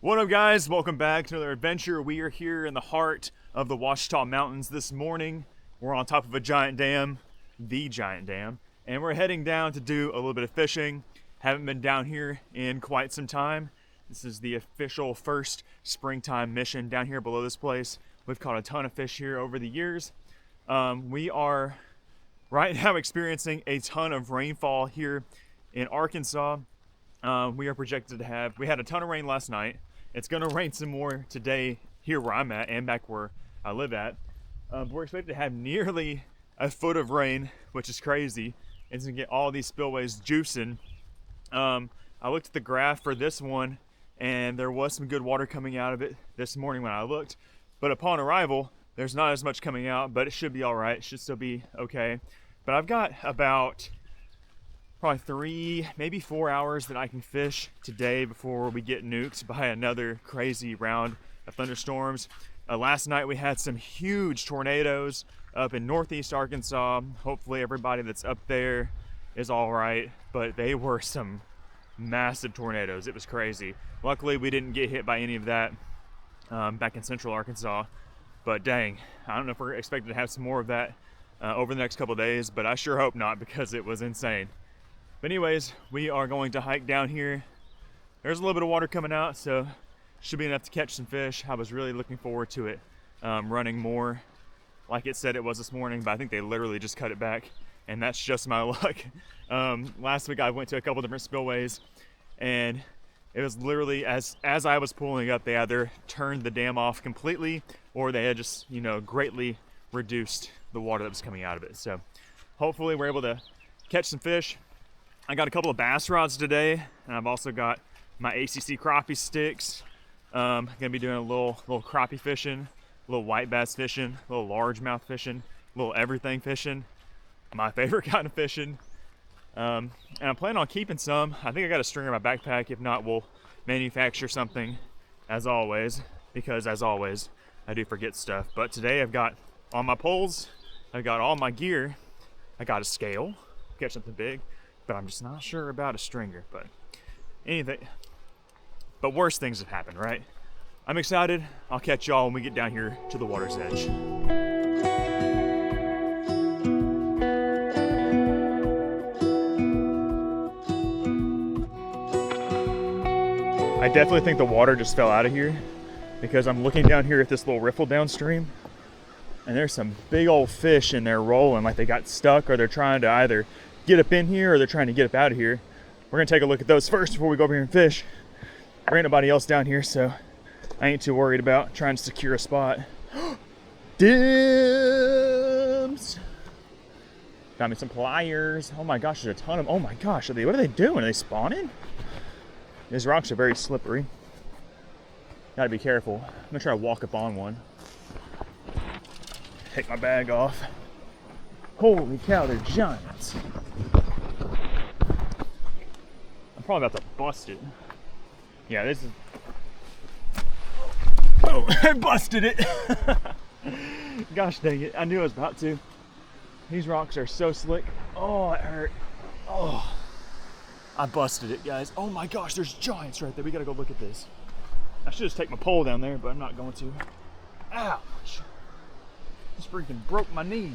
What up, guys? Welcome back to another adventure. We are here in the heart of the Ouachita Mountains this morning. We're on top of a giant dam, the giant dam, and we're heading down to do a little bit of fishing. Haven't been down here in quite some time. This is the official first springtime mission down here below this place. We've caught a ton of fish here over the years. We are right now experiencing a ton of rainfall here in Arkansas. We are projected to have, we had a ton of rain last night. It's gonna rain some more today here where I'm at and back where I live at. We're expected to have nearly a foot of rain, which is crazy. It's gonna get all these spillways juicing. I looked at the graph for this one and there was some good water coming out of it this morning when I looked. But upon arrival, there's not as much coming out, but it should be all right. It should still be okay. But I've got about probably 3, maybe 4 hours that I can fish today before we get nuked by another crazy round of thunderstorms. Last night we had some huge tornadoes up in northeast Arkansas. Hopefully everybody that's up there is all right, but they were some massive tornadoes. It was crazy. Luckily we didn't get hit by any of that back in central Arkansas, but dang, I don't know if we're expected to have some more of that over the next couple of days, but I sure hope not, because it was insane. But anyways, we are going to hike down here. There's a little bit of water coming out, so should be enough to catch some fish. I was really looking forward to it running more like it said it was this morning, but I think they literally just cut it back, and that's just my luck. Last week I went to a couple different spillways, and it was literally as I was pulling up, they either turned the dam off completely or they had just, greatly reduced the water that was coming out of it. So hopefully we're able to catch some fish. I got a couple of bass rods today, and I've also got my ACC crappie sticks. Gonna be doing a little crappie fishing, a little white bass fishing, a little largemouth fishing, a little everything fishing, my favorite kind of fishing. And I'm planning on keeping some. I think I got a stringer in my backpack. If not, we'll manufacture something as always, because as always, I do forget stuff. But today I've got on my poles, I've got all my gear. I got a scale, catch something big, but I'm just not sure about a stringer. But worse things have happened, right? I'm excited. I'll catch y'all when we get down here to the water's edge. I definitely think the water just fell out of here, because I'm looking down here at this little riffle downstream, and there's some big old fish in there rolling like they got stuck, or they're trying to either get up in here or they're trying to get up out of here. We're gonna take a look at those first before we go over here and fish. There ain't nobody else down here, so I ain't too worried about trying to secure a spot. Dims! Got me some pliers. Oh my gosh, there's a ton of them. Oh my gosh, what are they doing? Are they spawning? These rocks are very slippery. Gotta be careful. I'm gonna try to walk up on one. Take my bag off. Holy cow, they're giants. I'm probably about to bust it. Yeah, this is... Oh, I busted it. Gosh dang it, I knew I was about to. These rocks are so slick. Oh, it hurt. Oh, I busted it, guys. Oh my gosh, there's giants right there. We gotta go look at this. I should just take my pole down there, but I'm not going to. Ouch. Just freaking broke my knee.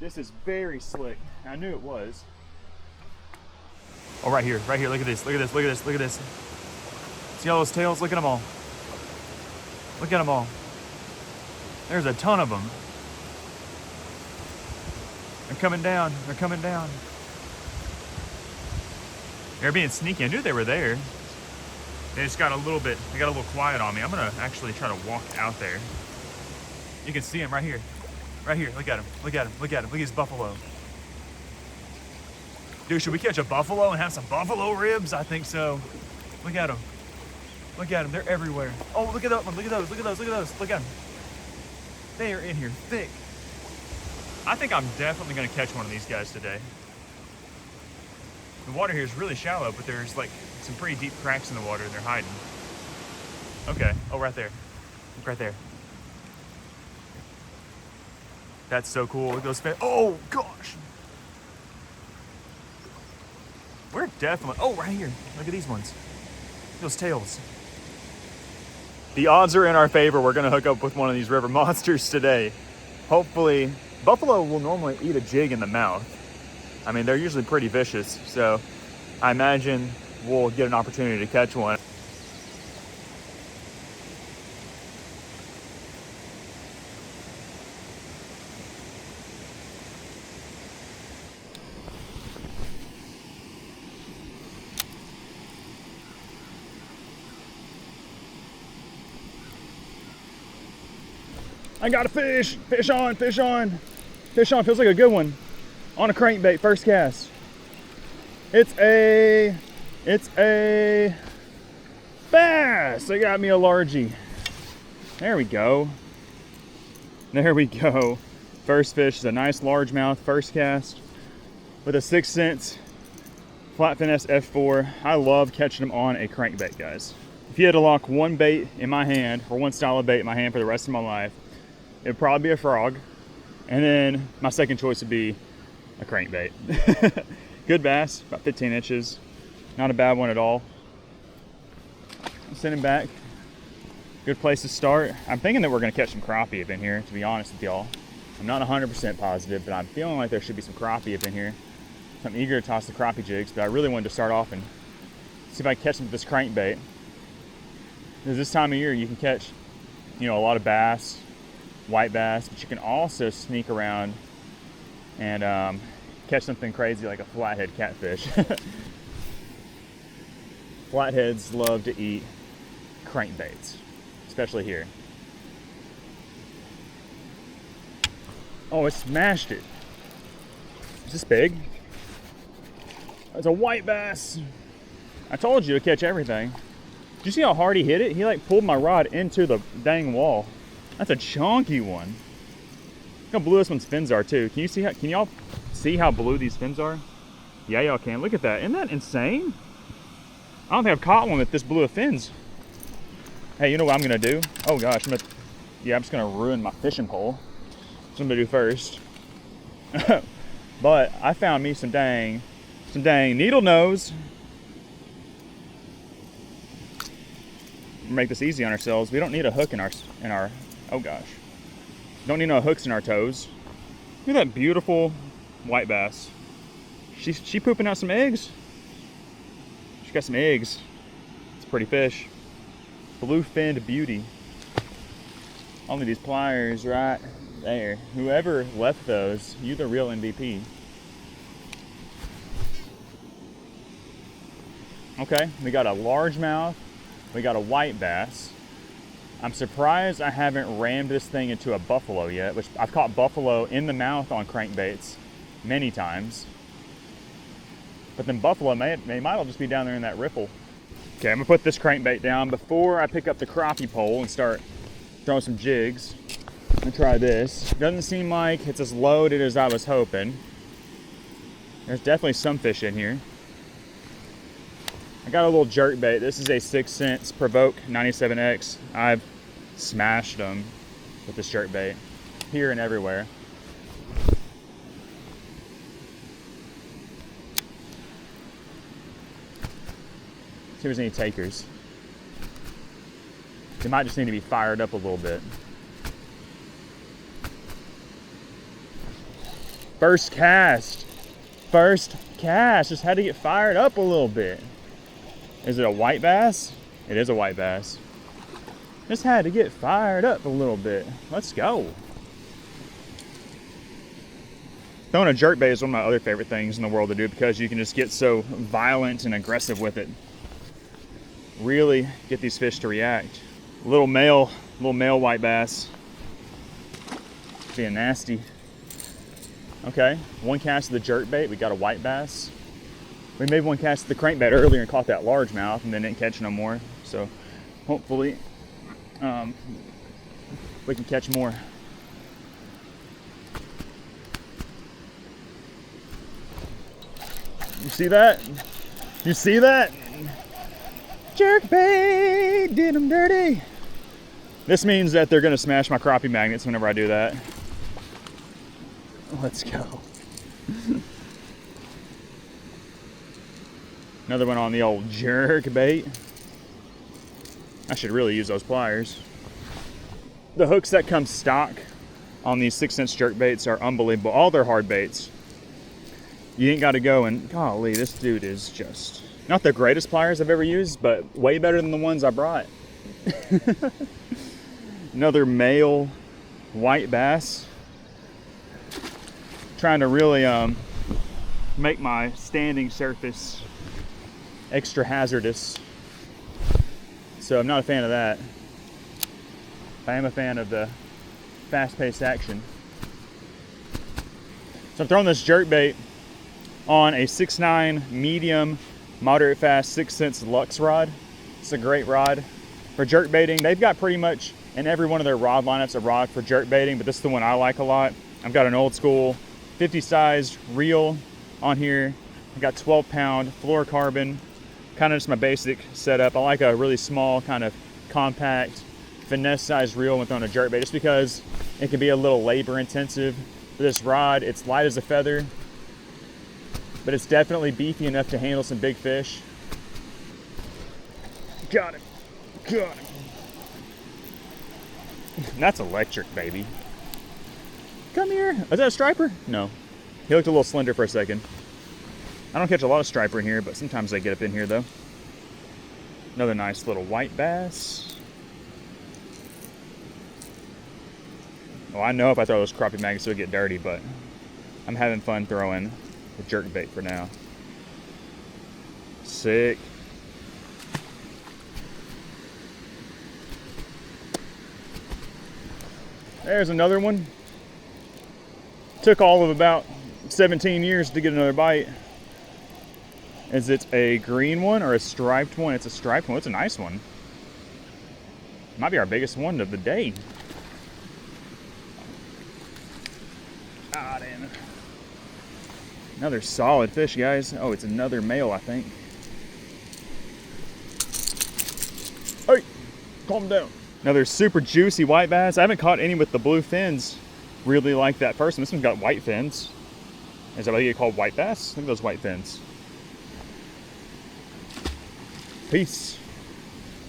This is very slick. I knew it was. Oh, right here, look at this, look at this, look at this, look at this. See all those tails? Look at them all. Look at them all. There's a ton of them. They're coming down, they're coming down. They're being sneaky. I knew they were there. They just got a little quiet on me. I'm gonna actually try to walk out there. You can see them right here. Right here, look at him, look at him, look at him. Look at his buffalo. Dude, should we catch a buffalo and have some buffalo ribs? I think so. Look at them. Look at them, they're everywhere. Oh, look at that one, look at those, look at those, look at those. Look at them. They are in here thick. I think I'm definitely gonna catch one of these guys today. The water here is really shallow, but there's like some pretty deep cracks in the water and they're hiding. Okay, oh, right there. Look right there. That's so cool. Look at those fish. Oh gosh. We're definitely, oh, right here. Look at these ones. Those tails. The odds are in our favor. We're gonna hook up with one of these river monsters today. Hopefully, buffalo will normally eat a jig in the mouth. I mean, they're usually pretty vicious, so I imagine we'll get an opportunity to catch one. I got a fish. Fish on, fish on. Fish on, feels like a good one. On a crankbait, first cast. It's a bass. They got me a largie. There we go. There we go. First fish is a nice largemouth, first cast with a 6 cents flat finesse F4. I love catching them on a crankbait, guys. If you had to lock one bait in my hand, or one style of bait in my hand for the rest of my life, it would probably be a frog. And then my second choice would be a crankbait. Good bass, about 15 inches. Not a bad one at all. Send him back. Good place to start. I'm thinking that we're gonna catch some crappie up in here, to be honest with y'all. I'm not 100% positive, but I'm feeling like there should be some crappie up in here. So I'm eager to toss the crappie jigs, but I really wanted to start off and see if I can catch them with this crankbait. Because this time of year you can catch, you know, a lot of bass, white bass, but you can also sneak around and catch something crazy like a flathead catfish. Flatheads love to eat crankbaits, especially here. Oh, it smashed it. Is this big? It's a white bass. I told you to catch everything. Did you see how hard he hit it? He like pulled my rod into the dang wall. That's a chunky one. Look how blue this one's fins are too. Can you see how, can y'all see how blue these fins are? Yeah, y'all can. Look at that. Isn't that insane? I don't think I've caught one with this blue of fins. Hey, you know what I'm gonna do? Oh gosh, I'm just gonna ruin my fishing pole. That's what I'm gonna do first. But I found me some dang needle nose. Make this easy on ourselves. We don't need a hook in our oh gosh. Don't need no hooks in our toes. Look at that beautiful white bass. She pooping out some eggs. She got some eggs. It's a pretty fish. Blue finned beauty. Only these pliers right there. Whoever left those, you the real MVP. Okay, we got a largemouth. We got a white bass. I'm surprised I haven't rammed this thing into a buffalo yet, which I've caught buffalo in the mouth on crankbaits many times. But then buffalo they might all just be down there in that ripple. Okay, I'm gonna put this crankbait down before I pick up the crappie pole and start throwing some jigs. I'm gonna try this. Doesn't seem like it's as loaded as I was hoping. There's definitely some fish in here. I got a little jerkbait. This is a 6 cents Provoke 97X. I've smashed them with this jerkbait here and everywhere. See if there's any takers. They might just need to be fired up a little bit. First cast. First cast. Just had to get fired up a little bit. Is it a white bass? It is a white bass. Just had to get fired up a little bit. Let's go. Throwing a jerkbait is one of my other favorite things in the world to do because you can just get so violent and aggressive with it. Really get these fish to react. Little male white bass. Being nasty. Okay, one cast of the jerkbait, we got a white bass. We made one cast of the crankbait earlier and caught that largemouth and then didn't catch no more. So hopefully we can catch more. You see that? You see that? Jerkbait did them dirty. This means that they're gonna smash my crappie magnets whenever I do that. Let's go. Another one on the old jerkbait. I should really use those pliers. The hooks that come stock on these 6-inch jerk baits are unbelievable. All their hard baits. You ain't got to go and, golly, this dude is just not the greatest pliers I've ever used, but way better than the ones I brought. Another male white bass. Trying to really make my standing surface extra hazardous. So I'm not a fan of that. I am a fan of the fast-paced action. So I'm throwing this jerkbait on a 6'9" medium, moderate fast 6-cents Lux rod. It's a great rod for jerkbaiting. They've got pretty much in every one of their rod lineups a rod for jerkbaiting, but this is the one I like a lot. I've got an old school 50 size reel on here. I've got 12-pound fluorocarbon, kind of just my basic setup. I like a really small, kind of compact, finesse sized reel when throwing a jerkbait, just because it can be a little labor intensive. For this rod, it's light as a feather, but it's definitely beefy enough to handle some big fish. Got him. Got him. That's electric, baby. Come here. Is that a striper? No. He looked a little slender for a second. I don't catch a lot of striper in here, but sometimes they get up in here, though. Another nice little white bass. Well, I know if I throw those crappie magnets, it'll get dirty, but I'm having fun throwing the jerkbait for now. Sick. There's another one. Took all of about 17 years to get another bite. Is it a green one or a striped one? It's a striped one. It's a nice one. Might be our biggest one of the day. Ah, damn it. Another solid fish, guys. Oh, it's another male, I think. Hey, calm down. Another super juicy white bass. I haven't caught any with the blue fins really like that first one. This one's got white fins. Is that what you call white bass? Look at those white fins. Peace.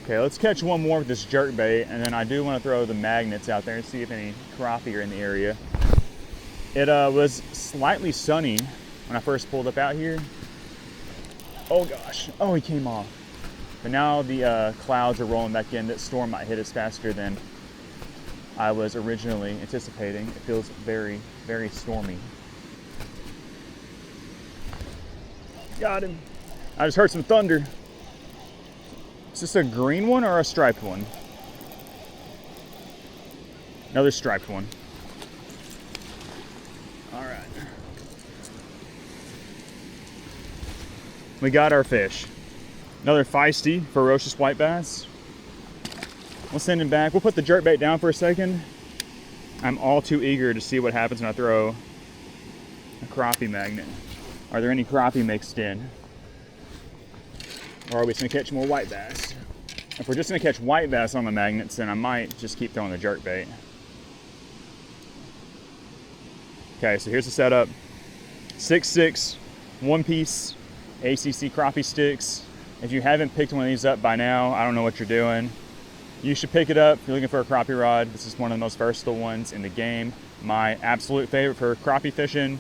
Okay, let's catch one more with this jerkbait, and then I do want to throw the magnets out there and see if any crappie are in the area. It was slightly sunny when I first pulled up out here. Oh gosh, oh, he came off. But now the clouds are rolling back in. That storm might hit us faster than I was originally anticipating. It feels very, very stormy. Got him. I just heard some thunder. Is this a green one or a striped one? Another striped one. All right. We got our fish. Another feisty, ferocious white bass. We'll send him back. We'll put the jerkbait down for a second. I'm all too eager to see what happens when I throw a crappie magnet. Are there any crappie mixed in? Or are we just gonna catch more white bass? If we're just gonna catch white bass on the magnets, then I might just keep throwing the jerkbait. Okay, so here's the setup. 6'6", one-piece ACC crappie sticks. If you haven't picked one of these up by now, I don't know what you're doing. You should pick it up if you're looking for a crappie rod. This is one of the most versatile ones in the game. My absolute favorite for crappie fishing,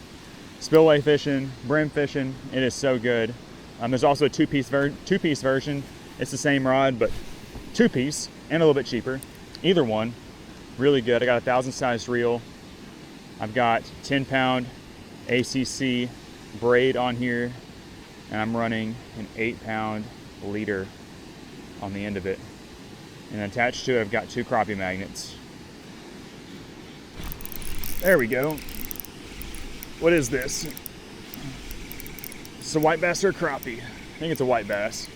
spillway fishing, brim fishing. It is so good. There's also a two-piece version. It's the same rod, but two-piece and a little bit cheaper. Either one, really good. I got a 1,000 size reel. I've got 10-pound ACC braid on here, and I'm running an 8-pound leader on the end of it. And attached to it, I've got 2 crappie magnets. There we go. What is this? It's a white bass or a crappie. I think it's a white bass.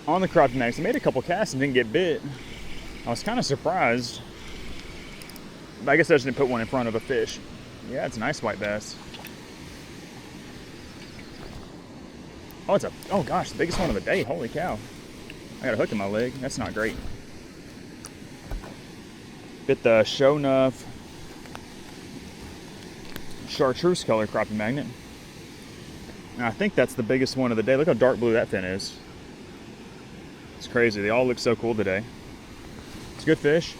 On the crappie magnets, I made a couple casts and didn't get bit. I was kind of surprised. But I guess I just didn't put one in front of a fish. Yeah, it's a nice white bass. Oh, oh gosh, the biggest one of the day. Holy cow. I got a hook in my leg. That's not great. Bit the Show Enough chartreuse color crappie magnet. And I think that's the biggest one of the day. Look how dark blue that fin is. It's crazy. They all look so cool today. It's a good fish.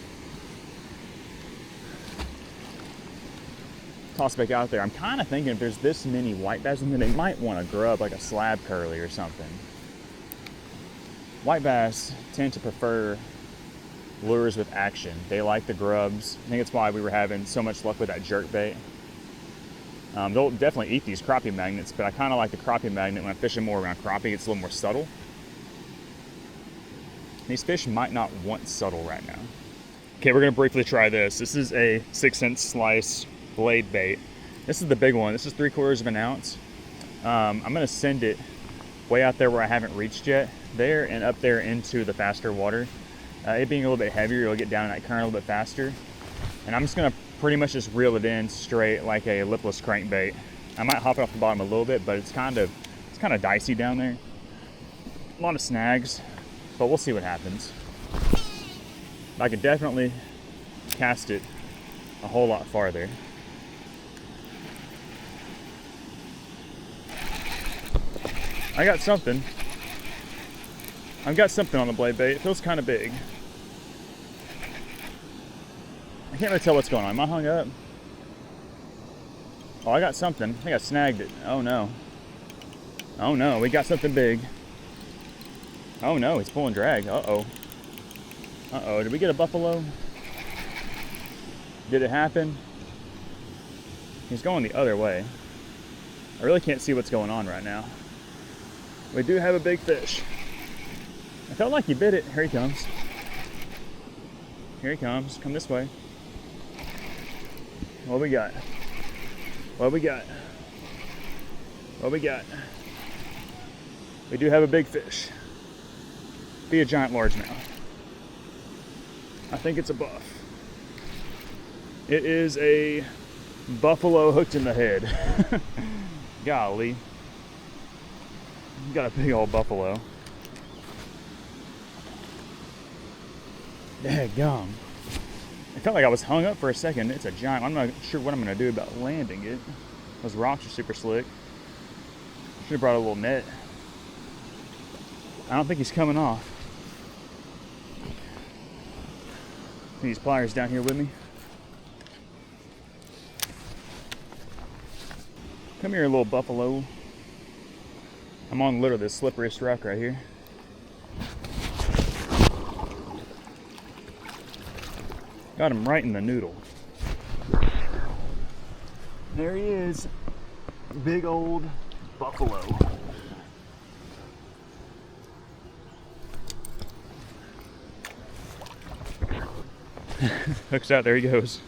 Toss back out there. I'm kind of thinking if there's this many white bass in there, they might want to grub like a slab curly or something. White bass tend to prefer lures with action. They like the grubs. I think it's why we were having so much luck with that jerkbait. They'll definitely eat these crappie magnets, but I kind of like the crappie magnet when I'm fishing more around crappie. It's a little more subtle. These fish might not want subtle right now. Okay, we're gonna briefly try this. This is a 6-inch slice blade bait. This is the big one. This is 3/4 of an ounce. I'm gonna send it way out there where I haven't reached yet, there and up there into the faster water. It being a little bit heavier, it'll get down in that current a little bit faster. And I'm just gonna pretty much just reel it in straight like a lipless crankbait. I might hop it off the bottom a little bit, but it's kind of dicey down there. A lot of snags, but we'll see what happens. I could definitely cast it a whole lot farther. I got something. I've got something on the blade bait. It feels kind of big. I can't really tell what's going on. Am I hung up? Oh, I got something. I think I snagged it. Oh no. Oh no, we got something big. Oh no, he's pulling drag. Uh-oh. Uh-oh, did we get a buffalo? Did it happen? He's going the other way. I really can't see what's going on right now. We do have a big fish. I felt like he bit it. Here he comes. Here he comes. Come this way. What we got? What we got? What we got? We do have a big fish. Be a giant largemouth. I think it's a buff. It is a buffalo hooked in the head. Golly. Got a big old buffalo. Daggum. I felt like I was hung up for a second. It's a giant. I'm not sure what I'm going to do about landing it. Those rocks are super slick. Should have brought a little net. I don't think he's coming off. These pliers down here with me. Come here, little buffalo. I'm on literally the slipperiest rock right here. Got him right in the noodle. There he is. Big old buffalo. Hooks out, there he goes.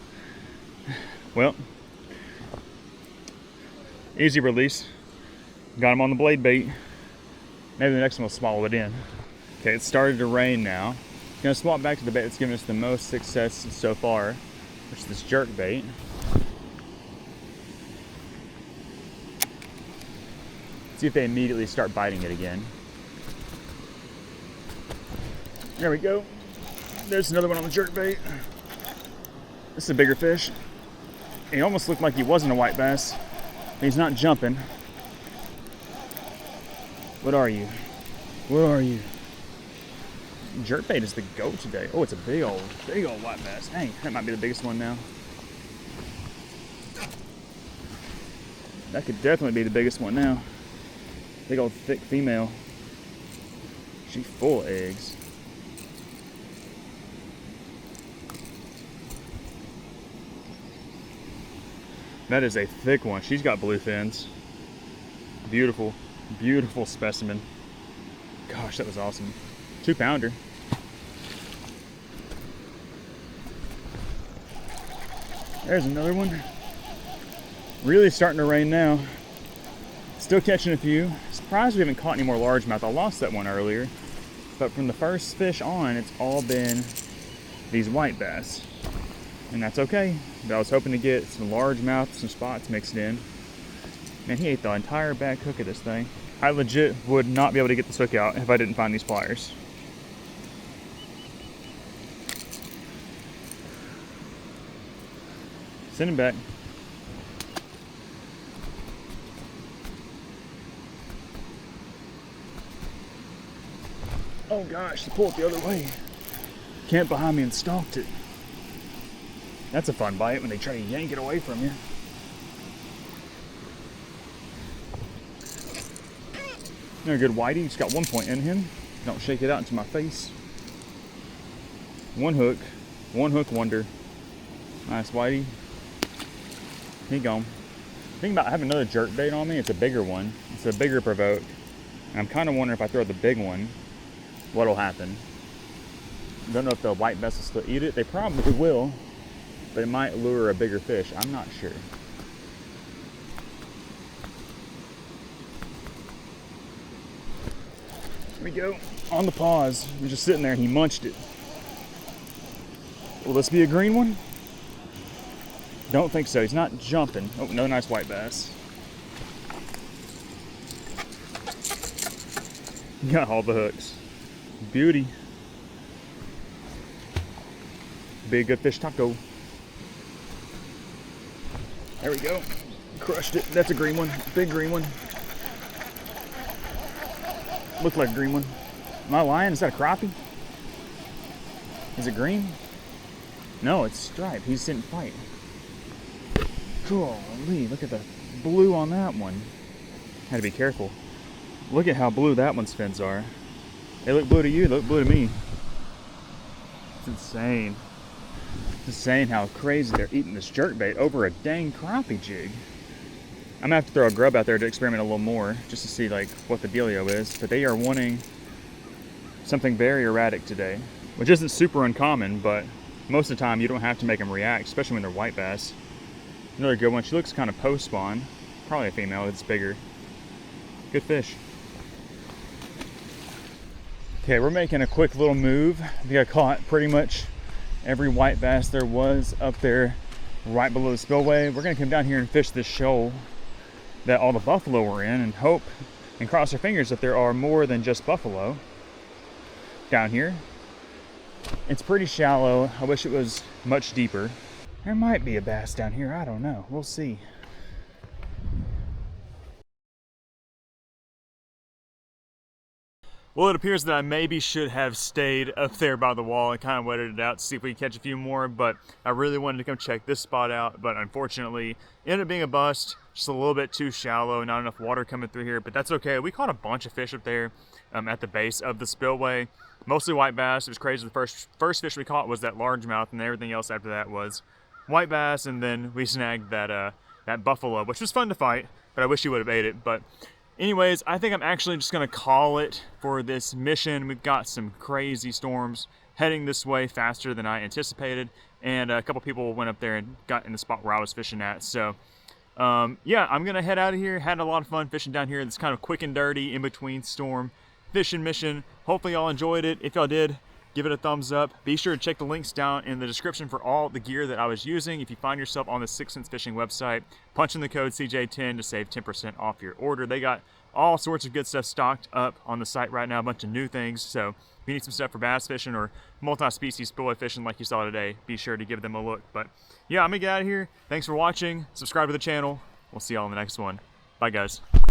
Well, easy release. Got him on the blade bait. Maybe the next one will swallow it in. Okay, it started to rain now. Gonna swap back to the bait that's given us the most success so far, which is this jerk bait. See if they immediately start biting it again. There we go. There's another one on the jerk bait. This is a bigger fish. He almost looked like he wasn't a white bass. He's not jumping. What are you? What are you? Jerkbait is the goat today. Oh, it's a big old white bass. Dang, that might be the biggest one now. That could definitely be the biggest one now. Big old thick female. She's full of eggs. That is a thick one. She's got blue fins. Beautiful, beautiful specimen. Gosh, that was awesome. 2-pounder. There's another one. Really starting to rain now. Still catching a few. Surprised we haven't caught any more largemouth. I lost that one earlier. But from the first fish on, it's all been these white bass. And that's okay. But I was hoping to get some largemouth, some spots mixed in. Man, he ate the entire back hook of this thing. I legit would not be able to get this hook out if I didn't find these pliers. Send him back. Oh gosh, he pulled it the other way. Camped behind me and stalked it. That's a fun bite when they try to yank it away from you. They're a good whitey. He's got 1 point in him. Don't shake it out into my face. One hook wonder. Nice whitey. He gone. Thinking about having another jerkbait on me. It's a bigger one. It's a bigger provoke. And I'm kind of wondering if I throw the big one, what'll happen. Don't know if the white bass will still eat it. They probably will, but it might lure a bigger fish. I'm not sure. Here we go. On the pause. He was just sitting there and he munched it. Will this be a green one? Don't think so. He's not jumping. Oh, no, nice white bass. Got all the hooks. Beauty. Be a good fish taco. There we go. Crushed it. That's a green one. Big green one. Looks like a green one. Am I lying? Is that a crappie? Is it green? No, it's striped. He just didn't fight. Golly, look at the blue on that one. Had to be careful. Look at how blue that one's fins are. They look blue to you, they look blue to me. It's insane. It's insane how crazy they're eating this jerkbait over a dang crappie jig. I'm gonna have to throw a grub out there to experiment a little more, just to see like what the dealio is. But they are wanting something very erratic today, which isn't super uncommon, but most of the time you don't have to make them react, especially when they're white bass. Another good one. She looks kind of post-spawn. Probably a female, it's bigger. Good fish. Okay, we're making a quick little move. I think I caught pretty much every white bass there was up there right below the spillway. We're gonna come down here and fish this shoal that all the buffalo were in and hope and cross our fingers that there are more than just buffalo down here. It's pretty shallow. I wish it was much deeper. There might be a bass down here. I don't know. We'll see. Well, it appears that I maybe should have stayed up there by the wall and kind of waited it out to see if we could catch a few more, but I really wanted to come check this spot out, but unfortunately it ended up being a bust. Just a little bit too shallow, not enough water coming through here, but that's okay. We caught a bunch of fish up there at the base of the spillway. Mostly white bass. It was crazy. The first fish we caught was that largemouth, and everything else after that was white bass, and then we snagged that that buffalo, which was fun to fight, but I wish he would have ate it. But anyways, I think I'm actually just gonna call it for this mission. We've got some crazy storms heading this way faster than I anticipated, and a couple people went up there and got in the spot where I was fishing at. So yeah, I'm gonna head out of here. Had a lot of fun fishing down here. It's kind of quick and dirty in between storm fishing mission. Hopefully y'all enjoyed it. If y'all did, give it a thumbs up. Be sure to check the links down in the description for all the gear that I was using. If you find yourself on the 6th Sense Fishing website, punch in the code CJ10 to save 10% off your order. They got all sorts of good stuff stocked up on the site right now, a bunch of new things. So if you need some stuff for bass fishing or multi-species spillway fishing like you saw today, be sure to give them a look. But yeah, I'm gonna get out of here. Thanks for watching. Subscribe to the channel. We'll see y'all in the next one. Bye, guys.